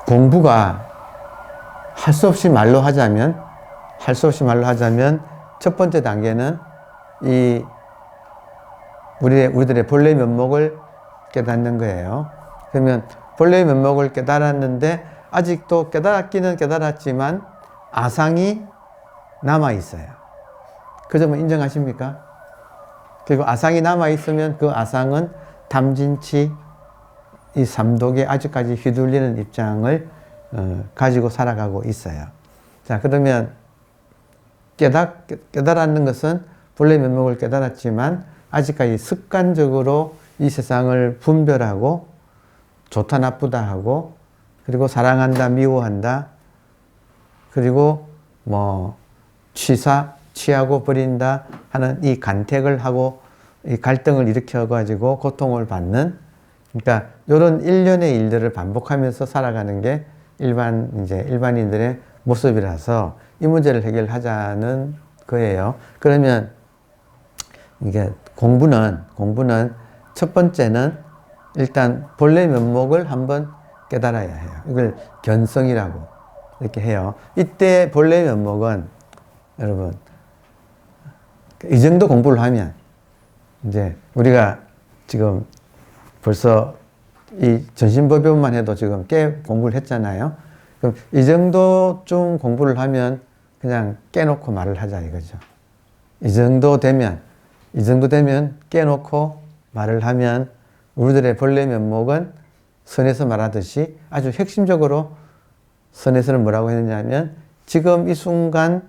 공부가 할 수 없이 말로 하자면 첫 번째 단계는 우리들의 본래 면목을 깨닫는 거예요. 그러면 본래 면목을 깨달았는데 아직도 깨달았기는 깨달았지만 아상이 남아 있어요. 그 점은 인정하십니까? 그리고 아상이 남아 있으면 그 아상은 탐진치 이 삼독에 아직까지 휘둘리는 입장을 가지고 살아가고 있어요. 자, 그러면 깨달았는 것은 본래 면목을 깨달았지만 아직까지 습관적으로 이 세상을 분별하고 좋다 나쁘다 하고 그리고 사랑한다 미워한다 그리고 뭐 취하고 버린다 하는 이 간택을 하고 이 갈등을 일으켜 가지고 고통을 받는, 그러니까 이런 일련의 일들을 반복하면서 살아가는 게 일반인들의 모습이라서 이 문제를 해결하자는 거예요. 그러면 이게 공부는 첫 번째는 일단 본래 면목을 한번 깨달아야 해요. 이걸 견성이라고 이렇게 해요. 이때 본래 면목은 여러분 이 정도 공부를 하면 이제 우리가 지금 벌써 이 전신법요만 해도 지금 꽤 공부를 했잖아요. 그럼 이 정도쯤 공부를 하면 그냥 깨놓고 말을 하자 이거죠. 이 정도 되면 깨놓고 말을 하면 우리들의 본래 면목은 선에서 말하듯이 아주 핵심적으로 선에서는 뭐라고 했느냐면 지금 이 순간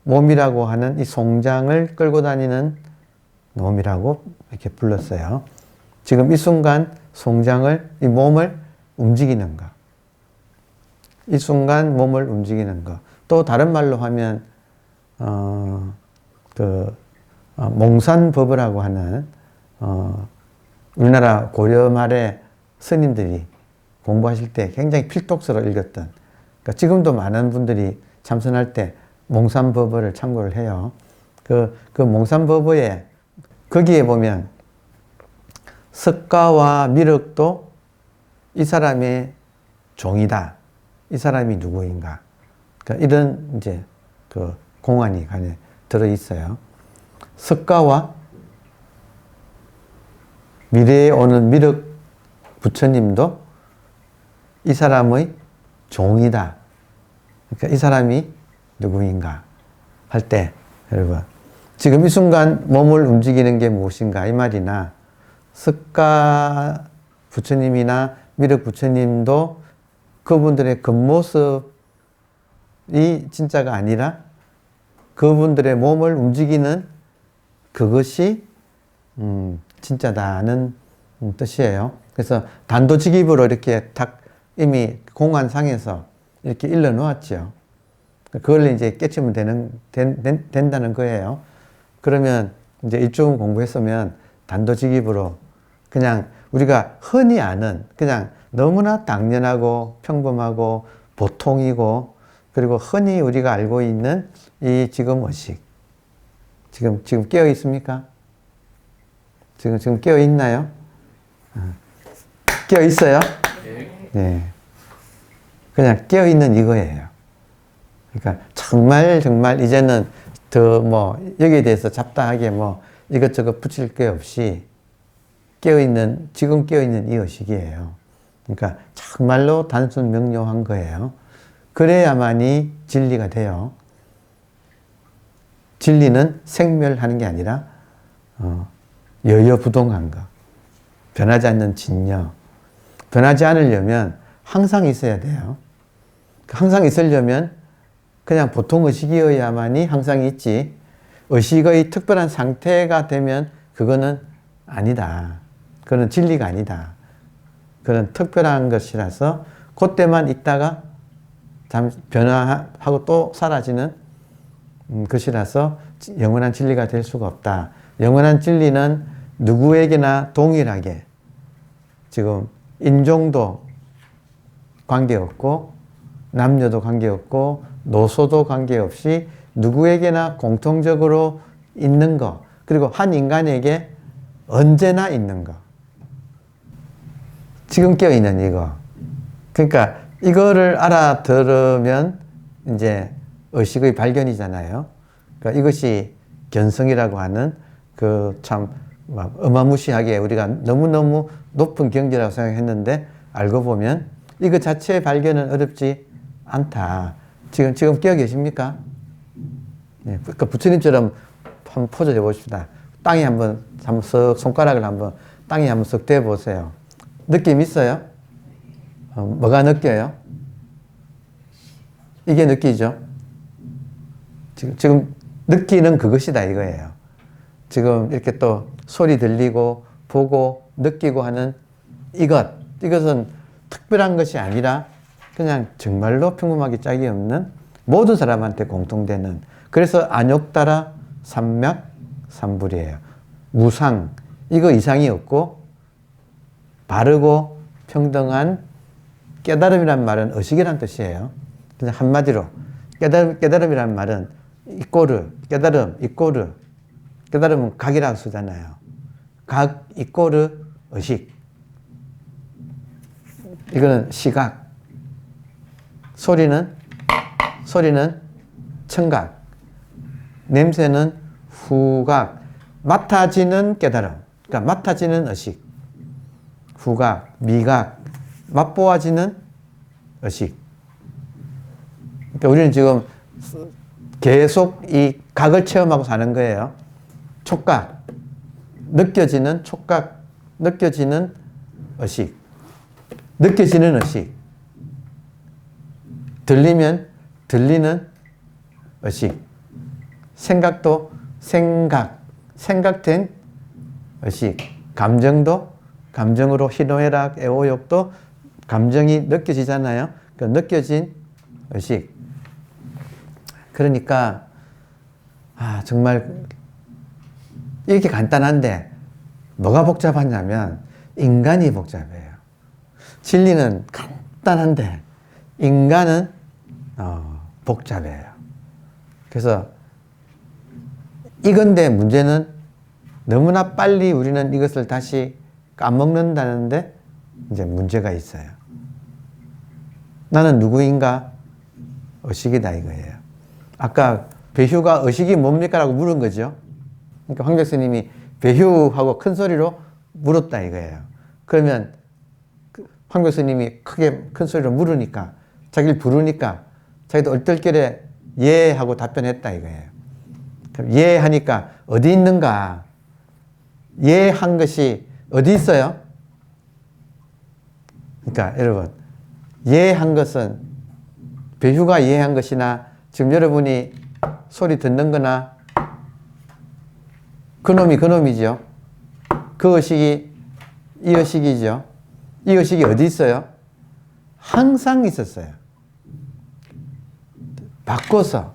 몸이라고 하는 이 송장을 끌고 다니는 놈이라고 이렇게 불렀어요. 지금 이 순간 송장을, 이 몸을 움직이는 것. 이 순간 몸을 움직이는 것. 또 다른 말로 하면 몽산법어라고 하는 우리나라 고려 말에 스님들이 공부하실 때 굉장히 필독서로 읽었던, 그러니까 지금도 많은 분들이 참선할 때 몽산법어를 참고를 해요. 그 몽산법어에 거기에 보면 석가와 미륵도 이 사람의 종이다. 이 사람이 누구인가. 그러니까 이런 이제 그 공안이 안에 들어 있어요. 석가와 미래에 오는 미륵 부처님도 이 사람의 종이다. 그러니까 이 사람이 누구인가 할 때 여러분 지금 이 순간 몸을 움직이는 게 무엇인가 이 말이나 석가 부처님이나 미륵 부처님도 그분들의 겉모습이 진짜가 아니라 그분들의 몸을 움직이는 그것이 진짜다는 뜻이에요. 그래서 단도직입으로 이렇게 딱 이미 공안상에서 이렇게 일러 놓았죠. 그걸 이제 깨치면 된다는 거예요. 그러면 이제 이쪽 공부했으면 단도직입으로 그냥 우리가 흔히 아는 그냥 너무나 당연하고 평범하고 보통이고 그리고 흔히 우리가 알고 있는 이 지금 의식. 지금 깨어 있습니까? 지금 깨어 있나요? 깨어 있어요? 네. 그냥 깨어 있는 이거예요. 그러니까 정말 이제는 더 뭐 여기에 대해서 잡다하게 뭐 이것저것 붙일 게 없이 지금 깨어 있는 이 의식이에요. 그러니까 정말로 단순 명료한 거예요. 그래야만이 진리가 돼요. 진리는 생멸하는 게 아니라 여여부동한 거. 변하지 않는 진여. 변하지 않으려면 항상 있어야 돼요. 항상 있으려면 그냥 보통 의식이어야만이 항상 있지, 의식의 특별한 상태가 되면 그거는 아니다. 그건 진리가 아니다. 그건 특별한 것이라서 그때만 있다가 잠시 변화하고 또 사라지는 것이라서 영원한 진리가 될 수가 없다. 영원한 진리는 누구에게나 동일하게 지금 인종도 관계없고 남녀도 관계없고 노소도 관계없이 누구에게나 공통적으로 있는 것, 그리고 한 인간에게 언제나 있는 것. 지금 깨어있는 이거. 그러니까 이거를 알아들으면 이제 의식의 발견이잖아요. 그러니까 이것이 견성이라고 하는 그 참 어마무시하게 우리가 너무너무 높은 경지라고 생각했는데 알고 보면 이거 자체의 발견은 어렵지 않다. 지금 깨어 계십니까? 예, 그러니까 부처님처럼 한번 포즈 해보십시다. 땅에 한번 쓱 손가락을 한번 땅에 한번 쓱 대보세요. 느낌 있어요? 뭐가 느껴요? 이게 느끼죠? 지금 느끼는 그것이다 이거예요. 지금 이렇게 또 소리 들리고 보고 느끼고 하는 이것은 특별한 것이 아니라 그냥 정말로 평범하기 짝이 없는 모든 사람한테 공통되는, 그래서 안욕따라 삼맥 삼불이에요. 무상, 이거 이상이 없고 바르고 평등한 깨달음이란 말은 의식이란 뜻이에요. 그냥 한마디로 깨달음이란 말은 이꼬르, 깨달음, 이꼬르, 깨달음은 각이라고 쓰잖아요. 각, 이꼬르, 의식. 이거는 시각. 소리는 청각. 냄새는 후각. 맡아지는 깨달음. 그러니까 맡아지는 의식. 후각, 미각. 맛보아지는 의식. 그러니까 우리는 지금 계속 이 각을 체험하고 사는 거예요. 촉각, 느껴지는 촉각, 느껴지는 의식, 느껴지는 의식. 들리면 들리는 의식. 생각도 생각된 의식. 감정도 감정으로 희노애락, 애호욕도 감정이 느껴지잖아요. 그 느껴진 의식. 그러니까 정말 이렇게 간단한데 뭐가 복잡하냐면 인간이 복잡해요. 진리는 간단한데 인간은 복잡해요. 그래서 이건데 문제는 너무나 빨리 우리는 이것을 다시 까먹는다는데 이제 문제가 있어요. 나는 누구인가? 의식이다 이거예요. 아까 배휴가 의식이 뭡니까? 라고 물은 거죠. 그러니까 황 교수님이 배휴하고 큰 소리로 물었다 이거예요. 그러면 황 교수님이 크게 큰 소리로 물으니까, 자기를 부르니까 자기도 얼떨결에 예 하고 답변했다 이거예요. 그럼 예 하니까 어디 있는가? 예 한 것이 어디 있어요? 그러니까 여러분, 예 한 것은 배휴가 예 한 것이나 지금 여러분이 소리 듣는 거나 그놈이죠. 그 의식이 이 의식이죠. 이 의식이 어디 있어요? 항상 있었어요. 바꿔서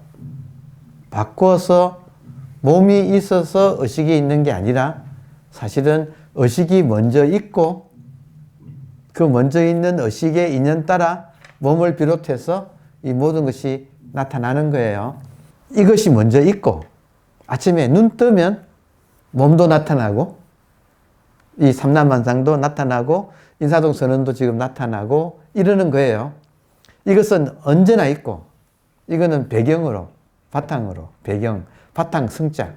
몸이 있어서 의식이 있는 게 아니라 사실은 의식이 먼저 있고 그 먼저 있는 의식의 인연 따라 몸을 비롯해서 이 모든 것이 나타나는 거예요. 이것이 먼저 있고 아침에 눈 뜨면 몸도 나타나고 이 삼라만상도 나타나고 인사동 선언도 지금 나타나고 이러는 거예요. 이것은 언제나 있고 이거는 배경으로 바탕으로 바탕 성자,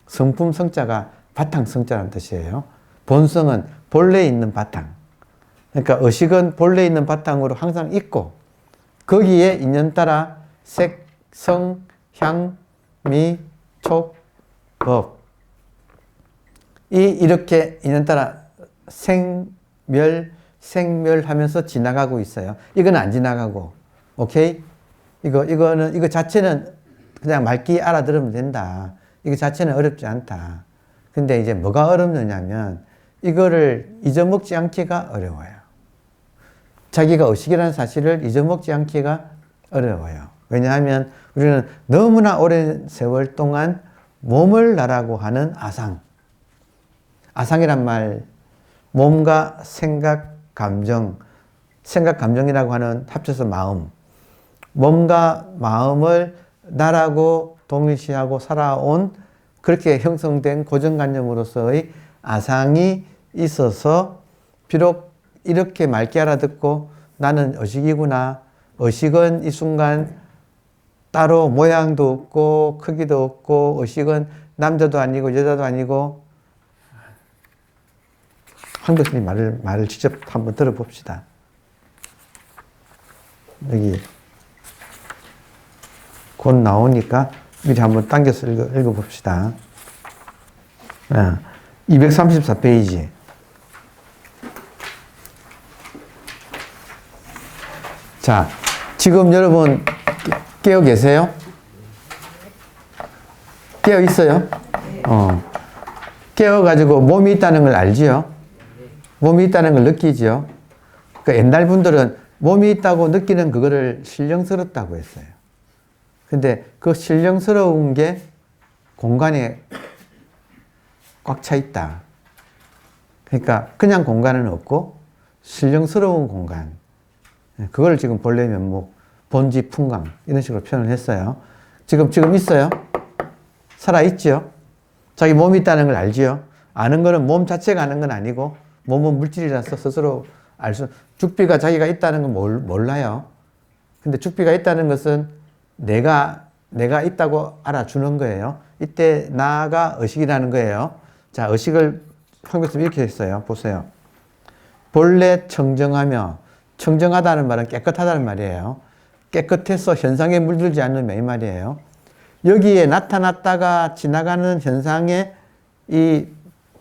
성품 성자가 바탕 성자라는 뜻이에요. 본성은 본래 있는 바탕. 그러니까 의식은 본래 있는 바탕으로 항상 있고 거기에 인연 따라 색, 성, 향, 미, 촉, 법 이렇게 인연 따라 생멸하면서 지나가고 있어요. 이건 안 지나가고, 오케이? 이거 자체는 그냥 맑게 알아들으면 된다. 이거 자체는 어렵지 않다. 근데 이제 뭐가 어렵느냐면 이거를 잊어먹지 않기가 어려워요. 자기가 의식이라는 사실을 잊어먹지 않기가 어려워요. 왜냐하면 우리는 너무나 오랜 세월 동안 몸을 나라고 하는 아상이란 말, 몸과 생각, 감정이라고 하는 합쳐서 마음. 몸과 마음을 나라고 동일시하고 살아온 그렇게 형성된 고정관념으로서의 아상이 있어서 비록 이렇게 맑게 알아듣고 나는 의식이구나. 의식은 이 순간 따로 모양도 없고 크기도 없고 의식은 남자도 아니고 여자도 아니고. 황 교수님 말을 직접 한번 들어봅시다. 여기 곧 나오니까 미리 한번 당겨서 읽어봅시다. 234페이지. 자, 지금 여러분 깨어 계세요? 깨어 있어요? 깨어가지고 몸이 있다는 걸 알지요? 몸이 있다는 걸 느끼지요? 그러니까 옛날 분들은 몸이 있다고 느끼는 그거를 신령스럽다고 했어요. 근데 그 신령스러운 게 공간에 꽉 차 있다. 그러니까 그냥 공간은 없고 신령스러운 공간. 그걸 지금 본래 면목, 본지 풍광 이런 식으로 표현을 했어요. 지금 있어요? 살아있지요? 자기 몸이 있다는 걸 알지요? 아는 거는 몸 자체가 아는 건 아니고 몸은 물질이라서 스스로 죽비가 자기가 있다는 건 몰라요. 근데 죽비가 있다는 것은 내가 있다고 알아주는 거예요. 이때 나가 의식이라는 거예요. 자, 의식을 황 교수님 이렇게 했어요. 보세요. 본래 청정하며, 청정하다는 말은 깨끗하다는 말이에요. 깨끗해서 현상에 물들지 않는 이 말이에요. 여기에 나타났다가 지나가는 현상의 이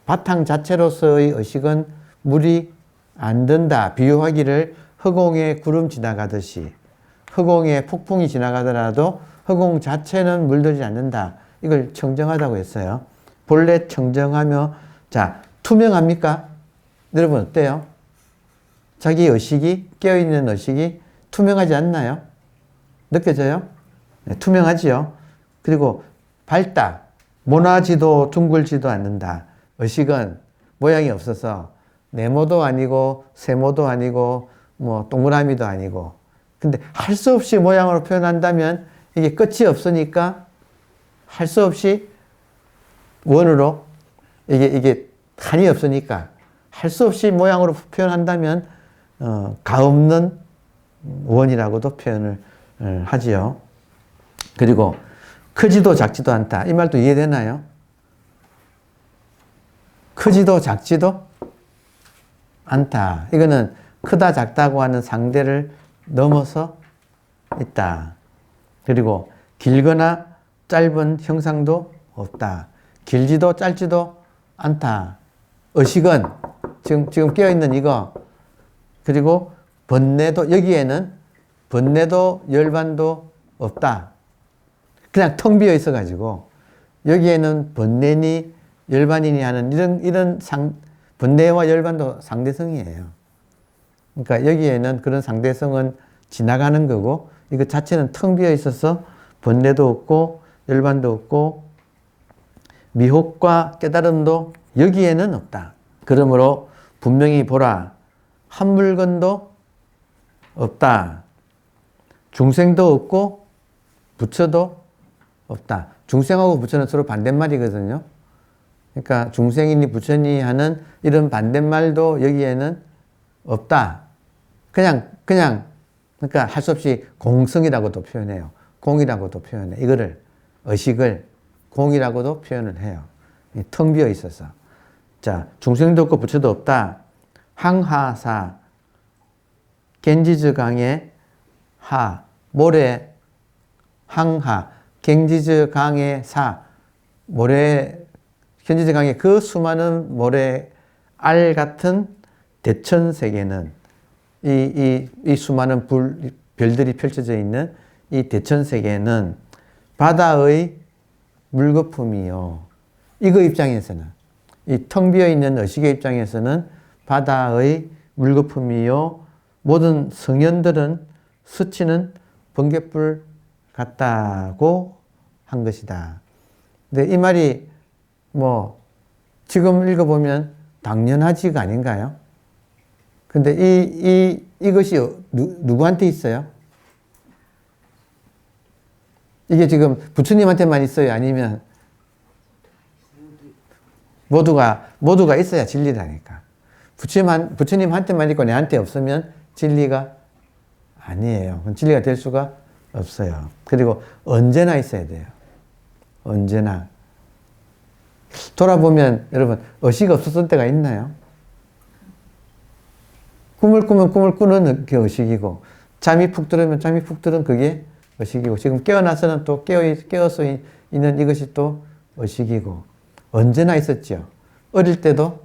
바탕 자체로서의 의식은 물이 안 든다. 비유하기를 허공에 구름 지나가듯이 허공에 폭풍이 지나가더라도 허공 자체는 물들지 않는다. 이걸 청정하다고 했어요. 본래 청정하며, 자, 투명합니까? 여러분 어때요? 자기 의식이, 깨어있는 의식이 투명하지 않나요? 느껴져요? 네, 투명하지요. 그리고 밝다. 모나지도 둥글지도 않는다. 의식은 모양이 없어서 네모도 아니고 세모도 아니고 뭐 동그라미도 아니고, 근데 할 수 없이 모양으로 표현한다면 이게 끝이 없으니까 할 수 없이 원으로 이게 한이 없으니까 할 수 없이 모양으로 표현한다면 가없는 원이라고도 표현을 하지요. 그리고 크지도 작지도 않다. 이 말도 이해되나요? 크지도 작지도 않다. 이거는 크다 작다고 하는 상대를 넘어서 있다. 그리고 길거나 짧은 형상도 없다. 길지도 짧지도 않다. 의식은 지금 깨어있는 이거, 그리고 번뇌도, 여기에는 번뇌도 열반도 없다. 그냥 텅 비어 있어가지고 여기에는 번뇌니 열반이니 하는 이런 번뇌와 열반도 상대성이에요. 그러니까 여기에는 그런 상대성은 지나가는 거고 이거 자체는 텅 비어 있어서 번뇌도 없고 열반도 없고 미혹과 깨달음도 여기에는 없다. 그러므로 분명히 보라. 한 물건도 없다. 중생도 없고 부처도 없다. 중생하고 부처는 서로 반대말이거든요. 그러니까 중생이니 부처니 하는 이런 반대말도 여기에는 없다. 그냥 그러니까 할 수 없이 공성이라고도 표현해요. 공이라고도 표현해. 이거를 의식을 공이라고도 표현을 해요. 텅 비어 있어서. 자, 중생도 없고 부처도 없다. 항하사 겐지즈 강의 하 모래 항하 갱지즈 강의 사 모래 겐지즈 강의 그 수많은 모래 알 같은 대천 세계는 이 수많은 별들이 펼쳐져 있는 이 대천 세계는 바다의 물거품이요. 이거 입장에서는, 이 텅 비어 있는 의식의 입장에서는 바다의 물거품이요. 모든 성현들은 스치는 번갯불 같다고 한 것이다. 근데 이 말이 뭐 지금 읽어보면 당연하지가 아닌가요? 근데 이것이 누구한테 있어요? 이게 지금 부처님한테만 있어요? 아니면 모두가 있어야 진리라니까. 부처님한테만 있고 내한테 없으면 진리가 아니에요. 그건 진리가 될 수가 없어요. 그리고 언제나 있어야 돼요. 언제나. 돌아보면 여러분 의식 없었던 때가 있나요? 꿈을 꾸면 꿈을 꾸는 게 의식이고 잠이 푹 들으면 잠이 푹 들은 그게 의식이고 지금 깨어나서는 또 깨어서 있는 이것이 또 의식이고 언제나 있었죠. 어릴 때도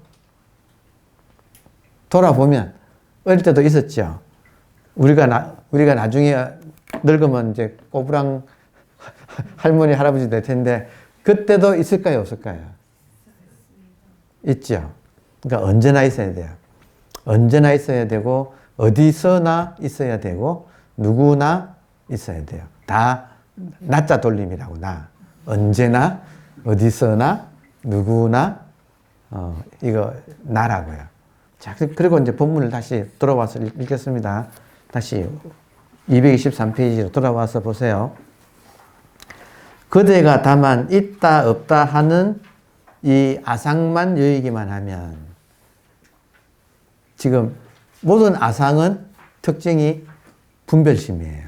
돌아보면 어릴 때도 있었죠. 우리가 나중에 늙으면 이제 꼬부랑 할머니 할아버지 될 텐데 그때도 있을까요 없을까요? 있죠. 그러니까 언제나 있어야 돼요. 언제나 있어야 되고 어디서나 있어야 되고 누구나 있어야 돼요. 다 나자 돌림이라고 나. 언제나 어디서나 누구나 이거 나라고요. 자, 그리고 이제 본문을 다시 돌아와서 읽겠습니다. 다시 223페이지로 돌아와서 보세요. 그대가 다만 있다 없다 하는 이 아상만 여의기만 하면 지금 모든 아상은 특징이 분별심이에요.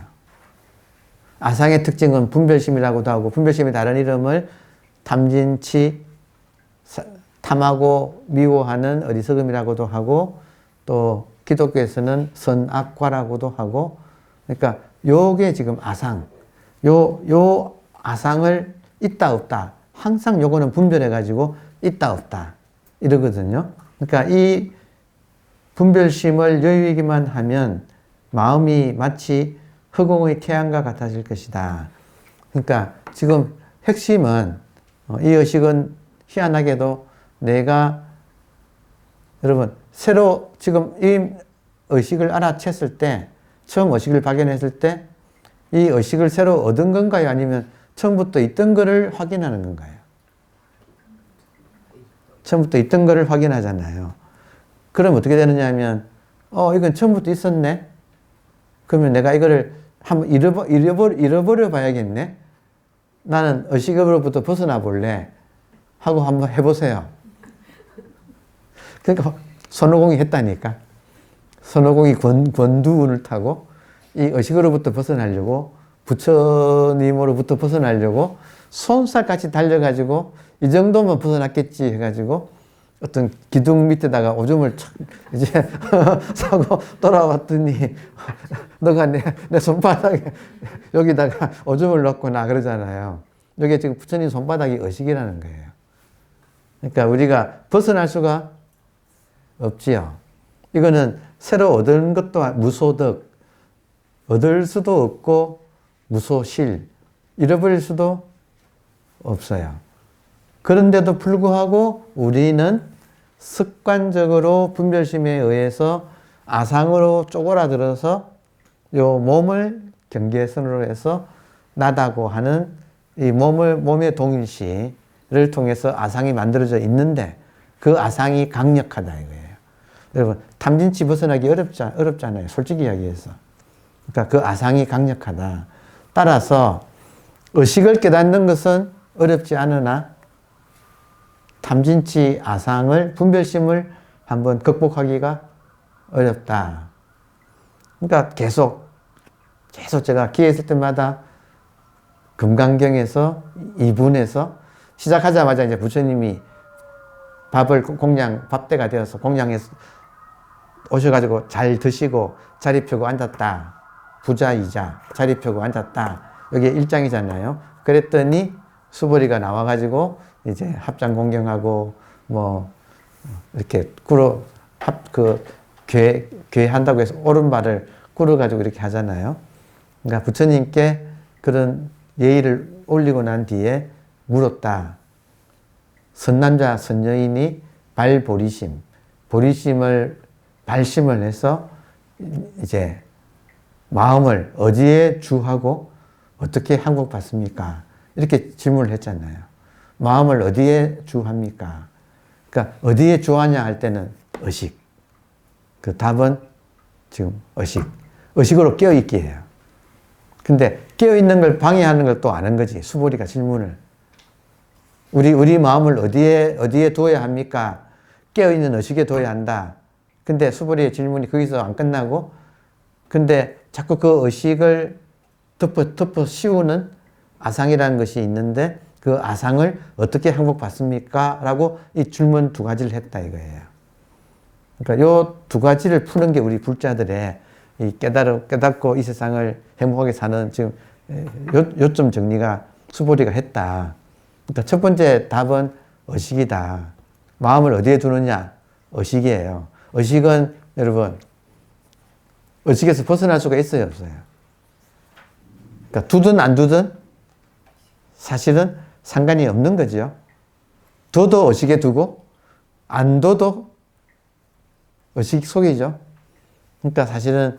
아상의 특징은 분별심이라고도 하고 분별심의 다른 이름을 탐진치, 탐하고 미워하는 어리석음이라고도 하고 또 기독교에서는 선악과라고도 하고 그러니까 요게 지금 아상 요 아상을 있다 없다 항상 요거는 분별해 가지고 있다 없다 이러거든요. 그러니까 이 분별심을 여유이기만 하면 마음이 마치 허공의 태양과 같아질 것이다. 그러니까 지금 핵심은 이 의식은 희한하게도 내가 여러분 새로 지금 이 의식을 알아챘을 때 처음 의식을 발견했을 때 이 의식을 새로 얻은 건가요? 아니면 처음부터 있던 거를 확인하는 건가요? 처음부터 있던 거를 확인하잖아요. 그럼 어떻게 되느냐 하면 이건 처음부터 있었네. 그러면 내가 이거를 한번 잃어버려 봐야겠네. 나는 의식으로부터 벗어나 볼래 하고 한번 해보세요. 그러니까 손오공이 했다니까. 손오공이 권두운을 타고 이 의식으로부터 벗어나려고 부처님으로부터 벗어나려고 손살같이 달려가지고 이 정도면 벗어났겠지 해가지고 어떤 기둥 밑에다가 오줌을 착 이제 사고 돌아왔더니 너가 내 손바닥에 여기다가 오줌을 넣었구나 그러잖아요. 이게 지금 부처님 손바닥이 의식이라는 거예요. 그러니까 우리가 벗어날 수가 없지요. 이거는 새로 얻은 것도 무소득, 얻을 수도 없고 무소실, 잃어버릴 수도 없어요. 그런데도 불구하고 우리는 습관적으로 분별심에 의해서 아상으로 쪼그라들어서 요 몸을 경계선으로 해서 나다고 하는 이 몸의 동일시를 통해서 아상이 만들어져 있는데 그 아상이 강력하다 이거예요. 여러분 탐진치 벗어나기 어렵잖아요. 솔직히 이야기해서. 그러니까 그 아상이 강력하다. 따라서 의식을 깨닫는 것은 어렵지 않으나 탐진치 아상을 분별심을 한번 극복하기가 어렵다. 그러니까 계속 제가 기회 있을 때마다 금강경에서 2분에서 시작하자마자 이제 부처님이 밥을 밥때가 되어서 공양해서 오셔가지고 잘 드시고 자리 펴고 앉았다. 부자이자 자리 펴고 앉았다. 여기 1장이잖아요. 그랬더니 수보리가 나와가지고 이제 합장 공경하고 뭐 이렇게 괴한다고 해서 오른발을 꿇어가지고 이렇게 하잖아요. 그러니까 부처님께 그런 예의를 올리고 난 뒤에 물었다. 선남자 선여인이 발심을 해서 이제 마음을 어디에 주하고 어떻게 항복받습니까? 이렇게 질문을 했잖아요. 마음을 어디에 주합니까? 그러니까 어디에 주하냐 할 때는 의식. 그 답은 지금 의식으로 깨어있기예요. 근데 깨어있는 걸 방해하는 걸 또 아는 거지. 수보리가 질문을. 우리 마음을 어디에 두어야 합니까? 깨어있는 의식에 두어야 한다. 근데 수보리의 질문이 거기서 안 끝나고 근데 자꾸 그 의식을 덮어 씌우는 아상이라는 것이 있는데 그 아상을 어떻게 항복받습니까? 라고 이 질문 두 가지를 했다 이거예요. 그러니까 요 두 가지를 푸는 게 우리 불자들의 이 깨닫고 이 세상을 행복하게 사는 지금 요점 정리가 수보리가 했다. 그러니까 첫 번째 답은 의식이다. 마음을 어디에 두느냐? 의식이에요. 의식은 여러분 의식에서 벗어날 수가 있어요, 없어요? 그러니까 두든 안 두든 사실은 상관이 없는 거죠. 둬도 의식에 두고 안 둬도 의식 속이죠. 그러니까 사실은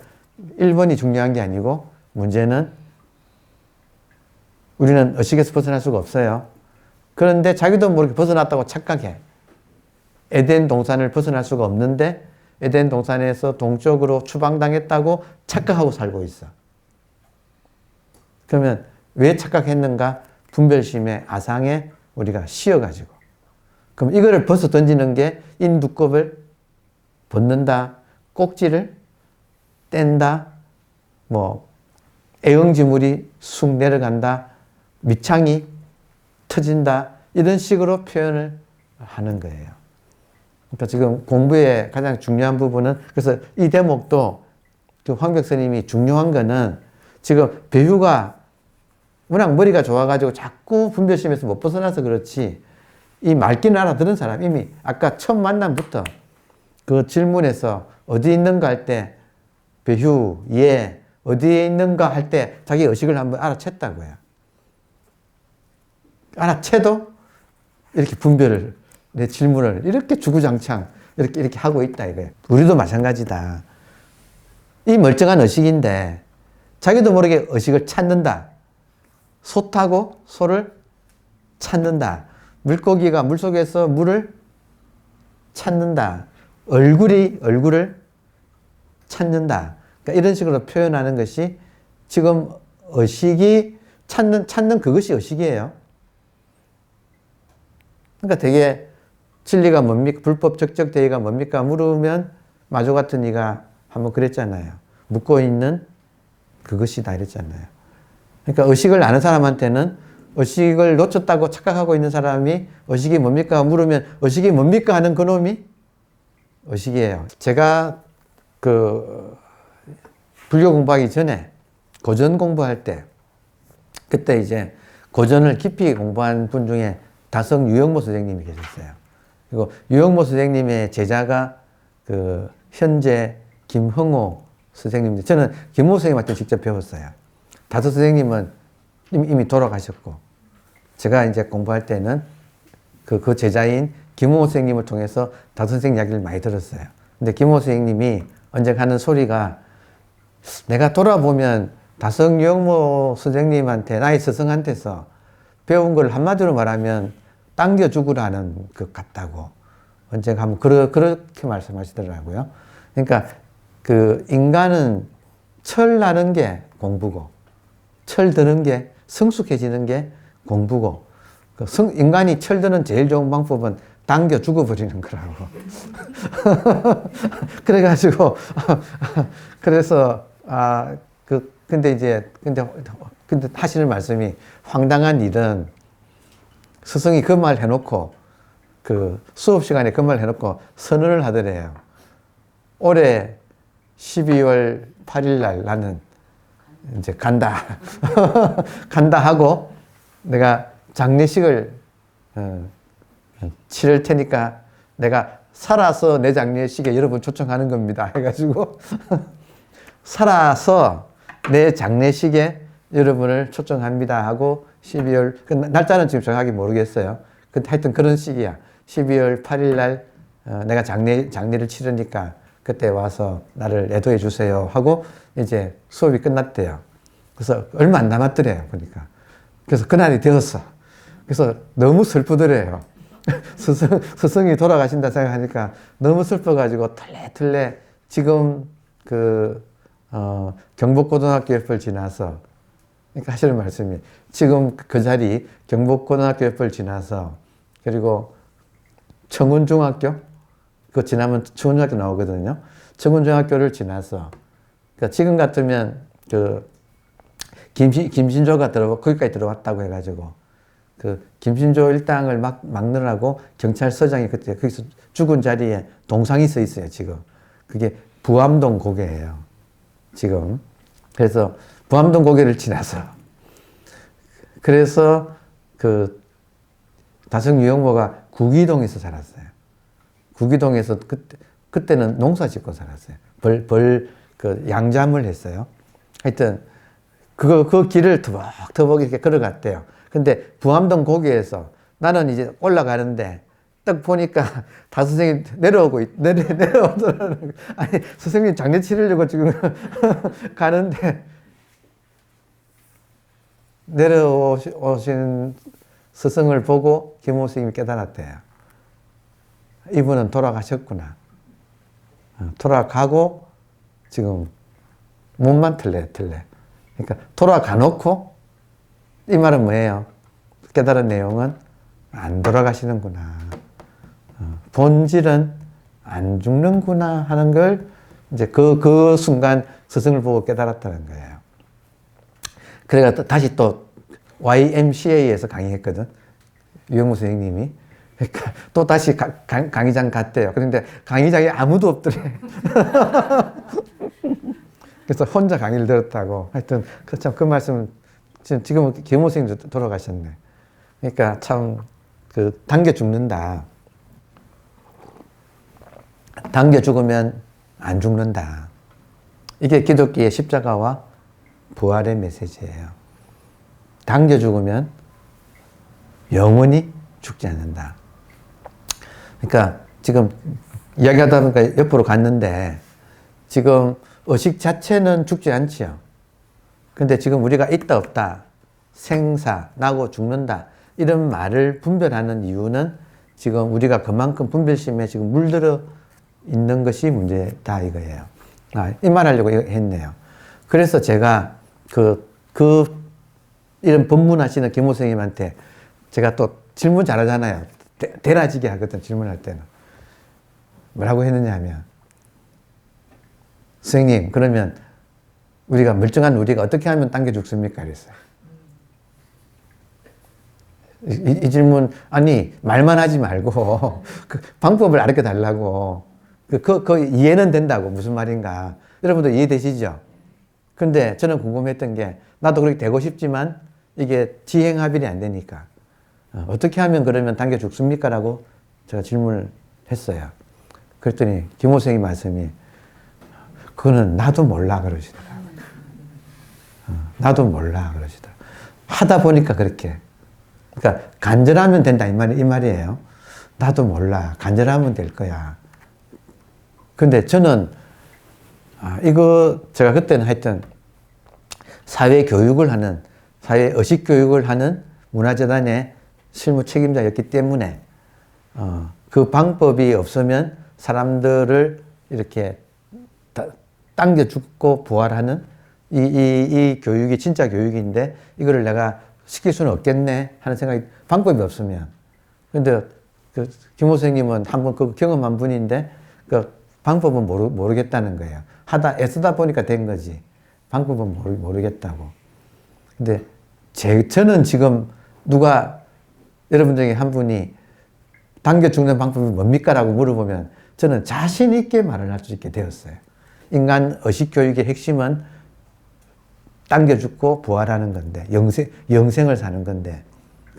1번이 중요한 게 아니고 문제는 우리는 의식에서 벗어날 수가 없어요. 그런데 자기도 모르게 벗어났다고 착각해. 에덴 동산을 벗어날 수가 없는데 에덴 동산에서 동쪽으로 추방당했다고 착각하고 살고 있어. 그러면 왜 착각했는가? 분별심의 아상에 우리가 씌어가지고. 그럼 이거를 벗어 던지는 게 인두껍을 벗는다, 꼭지를 뗀다, 애응지물이 쑥 내려간다, 밑창이 터진다, 이런 식으로 표현을 하는 거예요. 그러니까 지금 공부의 가장 중요한 부분은, 그래서 이 대목도 황벽 스님이 중요한 거는 지금 배우가 워낙 머리가 좋아가지고 자꾸 분별심에서 못 벗어나서 그렇지, 이 말귀는 알아들은 사람, 이미 아까 첫 만남부터 그 질문에서 어디 있는가 할 때 배휴, 예, 어디에 있는가 할 때 자기 의식을 한번 알아챘다고요. 알아채도 이렇게 분별을, 내 질문을 이렇게 주구장창 이렇게 하고 있다 이거예요. 우리도 마찬가지다. 이 멀쩡한 의식인데 자기도 모르게 의식을 찾는다. 소 타고 소를 찾는다. 물고기가 물속에서 물을 찾는다. 얼굴이 얼굴을 찾는다. 그러니까 이런 식으로 표현하는 것이 지금 의식이 찾는 그것이 의식이에요. 그러니까 되게 진리가 뭡니까? 불법 적적 대의가 뭡니까? 물으면 마조 같은 이가 한번 그랬잖아요. 묻고 있는 그것이다 이랬잖아요. 그러니까 의식을 아는 사람한테는 의식을 놓쳤다고 착각하고 있는 사람이 의식이 뭡니까? 물으면 의식이 뭡니까? 하는 그놈이 의식이에요. 제가 불교 공부하기 전에 고전 공부할 때 그때 이제 고전을 깊이 공부한 분 중에 다성 유영모 선생님이 계셨어요. 그리고 유영모 선생님의 제자가 현재 김흥호 선생님인데 저는 김흥호 선생님한테 직접 배웠어요. 다성 선생님은 이미 돌아가셨고 제가 이제 공부할 때는 그 제자인 김흥호 선생님을 통해서 다성 선생님 이야기를 많이 들었어요. 근데 김흥호 선생님이 언젠가 하는 소리가 내가 돌아보면 다성 유영모 선생님한테 나의 스승한테서 배운 걸 한마디로 말하면 당겨 죽으라는 것 같다고 언젠가 한번 그렇게 말씀하시더라고요. 그러니까 인간은 철 나는 게 공부고 철 드는 게 성숙해지는 게 공부고 인간이 철 드는 제일 좋은 방법은 당겨 죽어버리는 거라고. 그래가지고 그래서 근데 하시는 말씀이 황당한 일은 스승이 그 말 해놓고 수업 시간에 그 말 해놓고 선언을 하더래요. 올해 12월 8일 날 나는 이제 간다. 간다 하고 내가 장례식을 치를 테니까 내가 살아서 내 장례식에 여러분 초청하는 겁니다. 해가지고 살아서 내 장례식에 여러분을 초청합니다 하고 12월 날짜는 지금 정확하게 모르겠어요. 근데 하여튼 그런 시기야. 12월 8일 날 내가 장례를 치르니까 그때 와서 나를 애도해 주세요 하고 이제 수업이 끝났대요. 그래서 얼마 안 남았더래요. 보니까. 그래서 그날이 되었어. 그래서 너무 슬프더래요. 스승이 돌아가신다 생각하니까 너무 슬퍼가지고 털레털레 지금 경복고등학교 옆을 지나서 그러니까 하시는 말씀이 지금 그 자리 경복고등학교 옆을 지나서 그리고 청운중학교 그거 지나면 청운중학교 나오거든요. 청운중학교를 지나서 그러니까 지금 같으면 그 김신조가 거기까지 들어왔다고 해가지고 그 김신조 일당을 막느라고 경찰서장이 그때 거기서 죽은 자리에 동상이 서 있어요, 지금. 그게 부암동 고개예요, 지금. 그래서 부암동 고개를 지나서. 그래서 그 다성 유영모가 구기동에서 살았어요. 구기동에서 그때는 농사 짓고 살았어요. 그 양잠을 했어요. 하여튼 그 길을 터벅터벅 이렇게 걸어갔대요. 근데 부암동 고개에서 나는 이제 올라가는데 딱 보니까 다 선생님 내려오더라는 아니 선생님 장례 치르려고 지금 가는데 내려오신 스승을 보고 김호 스님이 깨달았대요. 이분은 돌아가셨구나. 돌아가고 지금 몸만 틀래. 그러니까 돌아가 놓고 이 말은 뭐예요? 깨달은 내용은 안 돌아가시는구나. 본질은 안 죽는구나 하는 걸 이제 그 순간 스승을 보고 깨달았다는 거예요. 그래가 다시 또 YMCA에서 강의했거든. 유영무 선생님이. 그러니까 또 다시 강의장 갔대요. 그런데 강의장에 아무도 없더래. 그래서 혼자 강의를 들었다고. 하여튼 그 말씀은 지금은 김호 선생님도 돌아가셨네. 그러니까 참 그 당겨 죽는다. 당겨 죽으면 안 죽는다. 이게 기독교의 십자가와 부활의 메시지예요. 당겨 죽으면 영원히 죽지 않는다. 그러니까 지금 이야기하다 보니까 옆으로 갔는데 지금 의식 자체는 죽지 않지요. 근데 지금 우리가 있다 없다, 생사, 나고 죽는다 이런 말을 분별하는 이유는 지금 우리가 그만큼 분별심에 지금 물들어 있는 것이 문제다 이거예요. 이 말하려고 했네요. 그래서 제가 이런 법문하시는 김호 선생님한테 제가 또 질문 잘하잖아요. 대라지게 하거든, 질문할 때는. 뭐라고 했느냐 하면, 선생님, 그러면 멀쩡한 우리가 어떻게 하면 당겨 죽습니까? 그랬어요. 이 질문, 아니, 말만 하지 말고, 그 방법을 알려 달라고. 그 이해는 된다고. 무슨 말인가. 여러분도 이해되시죠? 근데 저는 궁금했던 게, 나도 그렇게 되고 싶지만, 이게 지행합일이 안 되니까. 어떻게 하면 그러면 당겨 죽습니까? 라고 제가 질문을 했어요. 그랬더니 김호 선생님 말씀이, 그거는 나도 몰라 그러시더라고요. 나도 몰라 그러시더라고요. 하다 보니까 그렇게. 그러니까 간절하면 된다 이 말이에요. 나도 몰라. 간절하면 될 거야. 근데 저는 이거 제가 그때는 하여튼 사회 의식 교육을 하는 문화재단의 실무 책임자였기 때문에 그 방법이 없으면 사람들을 이렇게 당겨 죽고 부활하는 이 교육이 진짜 교육인데 이거를 내가 시킬 수는 없겠네 하는 생각이, 방법이 없으면. 근데 김호 선생님은 한번 그 경험한 분인데 그 방법은 모르겠다는 거예요. 애쓰다 보니까 된 거지. 방법은 모르겠다고. 근데 저는 지금 여러분 중에 한 분이 당겨 죽는 방법이 뭡니까? 라고 물어보면 저는 자신 있게 말을 할 수 있게 되었어요. 인간 의식교육의 핵심은 당겨 죽고 부활하는 건데, 영생을 사는 건데,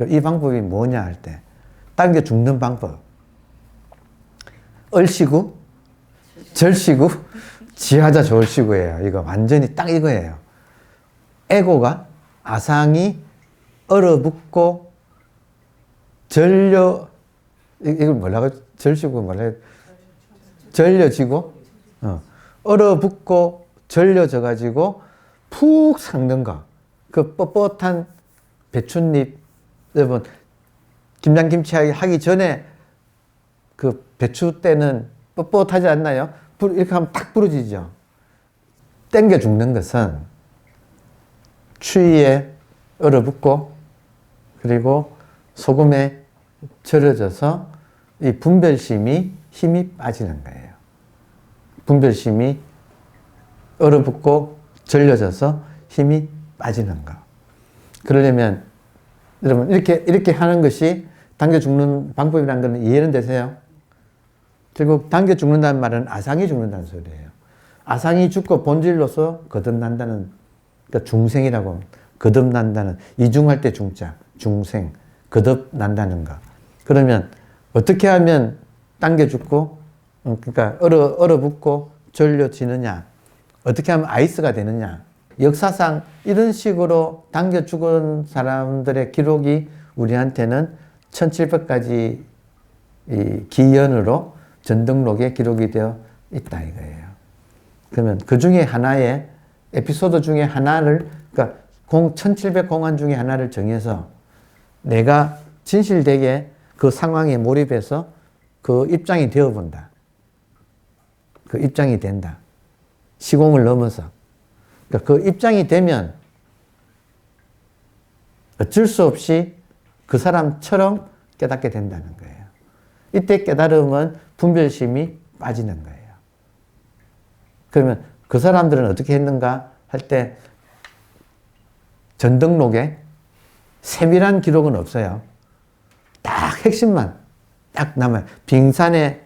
이 방법이 뭐냐 할 때, 당겨 죽는 방법. 얼씨구, 절씨구, 지하자 좋을씨구예요. 이거 완전히 딱 이거예요. 에고가, 아상이 얼어붙고, 이걸 뭐라고, 절씨구 뭐라고, 절려지고, 얼어붙고, 절려져가지고, 푹 삭는 거. 그 뻣뻣한 배춧잎, 여러분, 김장김치 하기 전에 그 배추 때는 뻣뻣하지 않나요? 이렇게 하면 탁 부러지죠. 땡겨 죽는 것은 추위에 얼어붙고, 그리고 소금에 절여져서 이 분별심이 힘이 빠지는 거예요. 분별심이 얼어붙고 절려져서 힘이 빠지는 거. 그러려면 여러분 이렇게 하는 것이 당겨 죽는 방법이라는 건 이해는 되세요? 결국 당겨 죽는다는 말은 아상이 죽는다는 소리예요. 아상이 죽고 본질로서 거듭난다는, 그러니까 중생이라고 합니다. 거듭난다는, 이중할 때 중자, 중생, 거듭난다는 거. 그러면 어떻게 하면 당겨 죽고, 그러니까 얼어붙고 절려지느냐, 어떻게 하면 아이스가 되느냐. 역사상 이런 식으로 당겨 죽은 사람들의 기록이 우리한테는 1700가지 기연으로 전등록에 기록이 되어 있다 이거예요. 그러면 그 중에 하나의 에피소드 중에 하나를, 그러니까 1700 공안 중에 하나를 정해서 내가 진실되게 그 상황에 몰입해서 그 입장이 되어 본다. 그 입장이 된다. 시공을 넘어서. 그러니까 그 입장이 되면 어쩔 수 없이 그 사람처럼 깨닫게 된다는 거예요. 이때 깨달음은 분별심이 빠지는 거예요. 그러면 그 사람들은 어떻게 했는가 할 때 전등록에 세밀한 기록은 없어요. 딱 핵심만 딱 남아요. 빙산의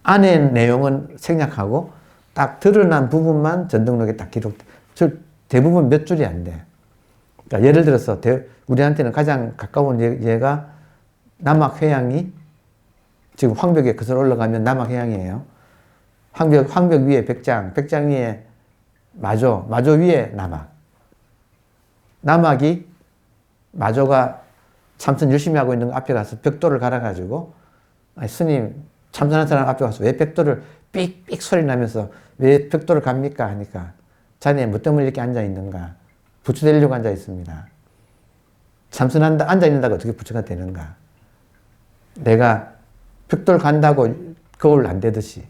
안에 내용은 생략하고 딱 드러난 부분만 전등록에 딱 기록돼. 대부분 몇 줄이 안 돼. 그러니까 예를 들어서 우리한테는 가장 가까운 예가 남악해양이 지금 황벽에 거슬러 올라가면 남악해양이에요. 황벽 위에 백장 위에 마조 위에 남악. 남악이 마조가 참선 열심히 하고 있는 거 앞에 가서 벽돌을 갈아가지고, 아니, 스님 참선한 사람 앞에 가서 왜 벽돌을 삑삑 소리 나면서 왜 벽돌을 갑니까 하니까, 자네 뭐 때문에 이렇게 앉아 있는가? 부처되려고 앉아 있습니다. 참선한다 앉아 있는다고 어떻게 부처가 되는가? 내가 벽돌 간다고 거울 안 되듯이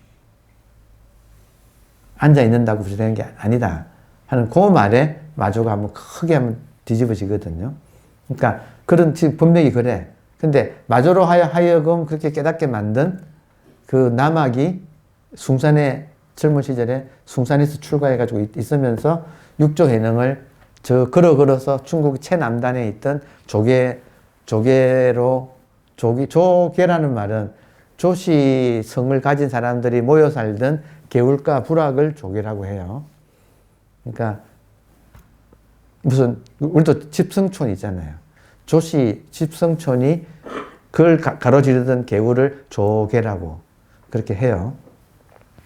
앉아 있는다고 부처되는 게 아니다 하는 그 말에 마조가 한번 크게 한번 뒤집어지거든요. 그러니까 그런 지금 분명히 그래. 근데 마조로 하여금 그렇게 깨닫게 만든 그 남악이 숭산에 젊은 시절에 숭산에서 출가해가지고 있으면서 육조 해능을 걸어서 중국 최남단에 있던 조계라는 말은 조시 성을 가진 사람들이 모여 살던 개울가 부락을 조계라고 해요. 그러니까 무슨 우리도 집성촌 있잖아요. 조시 집성촌이 그걸 가로지르던 개울을 조계라고 그렇게 해요.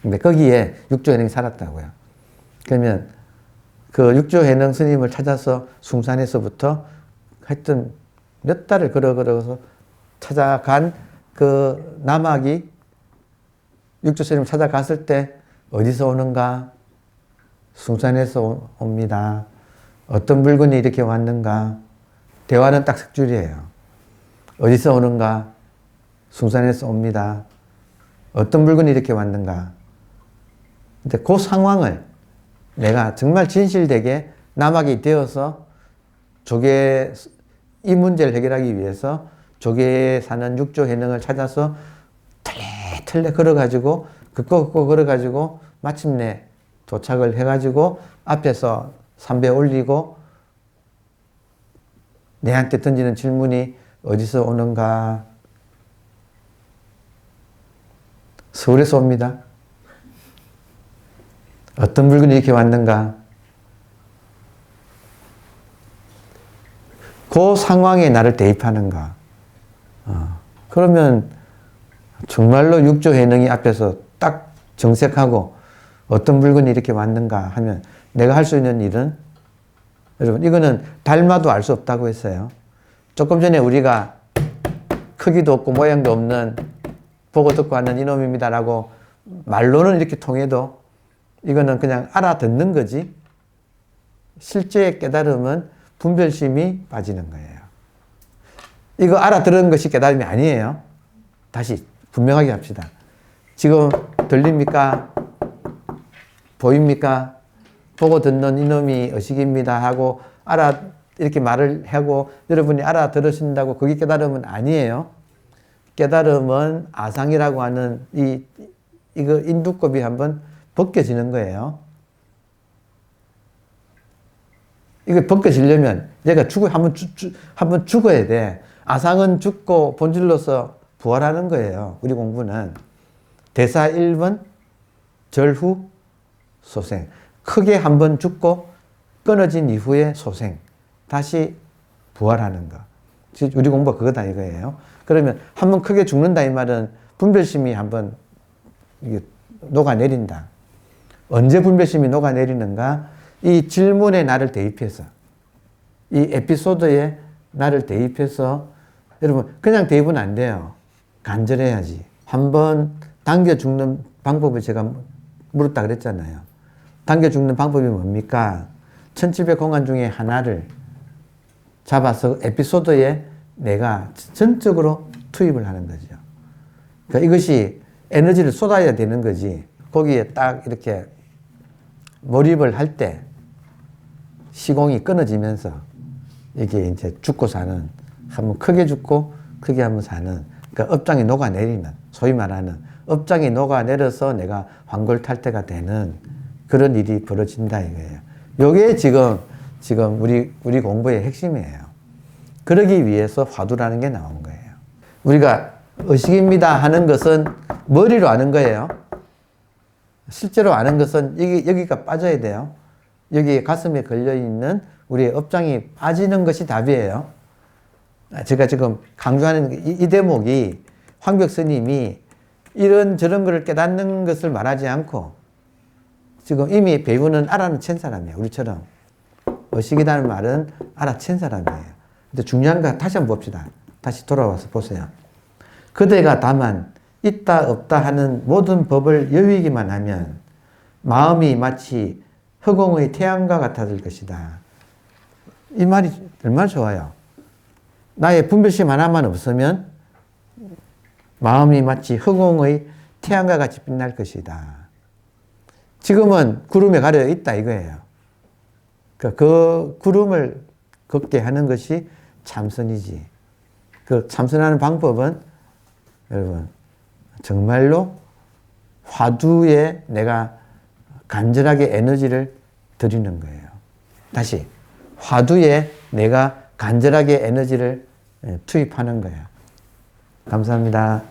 근데 거기에 육조해능이 살았다고요. 그러면 그 육조해능 스님을 찾아서 숭산에서부터 하여튼 몇 달을 걸어서 찾아간 그 남악이 육조스님을 찾아갔을 때 어디서 오는가? 숭산에서 옵니다. 어떤 물건이 이렇게 왔는가? 대화는 딱 석 줄이에요. 어디서 오는가? 숭산에서 옵니다. 어떤 물건이 이렇게 왔는가? 근데 그 상황을 내가 정말 진실되게 남악이 되어서 이 문제를 해결하기 위해서 조계에 사는 육조해능을 찾아서 털레 걸어가지고 긋고 걸어가지고 마침내 도착을 해가지고 앞에서 삼배 올리고 내한테 던지는 질문이 어디서 오는가? 서울에서 옵니다. 어떤 물건이 이렇게 왔는가? 그 상황에 나를 대입하는가? 그러면 정말로 육조해능이 앞에서 딱 정색하고 어떤 물건이 이렇게 왔는가 하면 내가 할 수 있는 일은, 여러분 이거는 닮아도 알 수 없다고 했어요. 조금 전에 우리가 크기도 없고 모양도 없는 보고 듣고 하는 이놈입니다라고 말로는 이렇게 통해도 이거는 그냥 알아듣는 거지, 실제 깨달음은 분별심이 빠지는 거예요. 이거 알아들은 것이 깨달음이 아니에요. 다시 분명하게 합시다. 지금 들립니까? 보입니까? 보고 듣는 이놈이 의식입니다 하고 이렇게 말을 하고 여러분이 알아들으신다고 그게 깨달음은 아니에요. 깨달음은 아상이라고 하는 이거 인두껍이 한번 벗겨지는 거예요. 이거 벗겨지려면 얘가 한번 죽어야 돼. 아상은 죽고 본질로서 부활하는 거예요. 우리 공부는. 대사 1번, 절후, 소생. 크게 한번 죽고 끊어진 이후에 소생. 다시 부활하는 거. 우리 공부가 그거다 이거예요. 그러면 한번 크게 죽는다 이 말은 분별심이 한번 녹아내린다. 언제 분별심이 녹아내리는가? 이 질문에 나를 대입해서, 이 에피소드에 나를 대입해서, 여러분 그냥 대입은 안 돼요. 간절해야지. 한번 당겨 죽는 방법을 제가 물었다 그랬잖아요. 당겨 죽는 방법이 뭡니까? 1700공안 중에 하나를 잡아서 에피소드에 내가 전적으로 투입을 하는 거죠. 그러니까 이것이 에너지를 쏟아야 되는 거지. 거기에 딱 이렇게 몰입을 할 때 시공이 끊어지면서 이게 이제 죽고 사는, 한번 크게 죽고 크게 한번 사는, 그러니까 업장이 녹아내리는, 소위 말하는 업장이 녹아내려서 내가 환골탈태가 되는 그런 일이 벌어진다 이거예요. 요게 지금 우리 공부의 핵심이에요. 그러기 위해서 화두라는 게 나온 거예요. 우리가 의식입니다 하는 것은 머리로 아는 거예요. 실제로 아는 것은 여기가 빠져야 돼요. 여기 가슴에 걸려있는 우리의 업장이 빠지는 것이 답이에요. 제가 지금 강조하는 이 대목이 황벽 스님이 이런 저런 것을 깨닫는 것을 말하지 않고 지금 이미 배우는 알아챈 사람이에요. 우리처럼. 의식이라는 말은 알아챈 사람이에요. 근데 중요한 거 다시 한번 봅시다. 다시 돌아와서 보세요. 그대가 다만 있다 없다 하는 모든 법을 여위기만 하면 마음이 마치 허공의 태양과 같아질 것이다. 이 말이 얼마나 좋아요. 나의 분별심 하나만 없으면 마음이 마치 허공의 태양과 같이 빛날 것이다. 지금은 구름에 가려 있다 이거예요. 그 구름을 걷게 하는 것이 참선이지. 그 참선하는 방법은 여러분 정말로 화두에 내가 간절하게 에너지를 드리는 거예요. 다시 화두에 내가 간절하게 에너지를 투입하는 거예요. 감사합니다.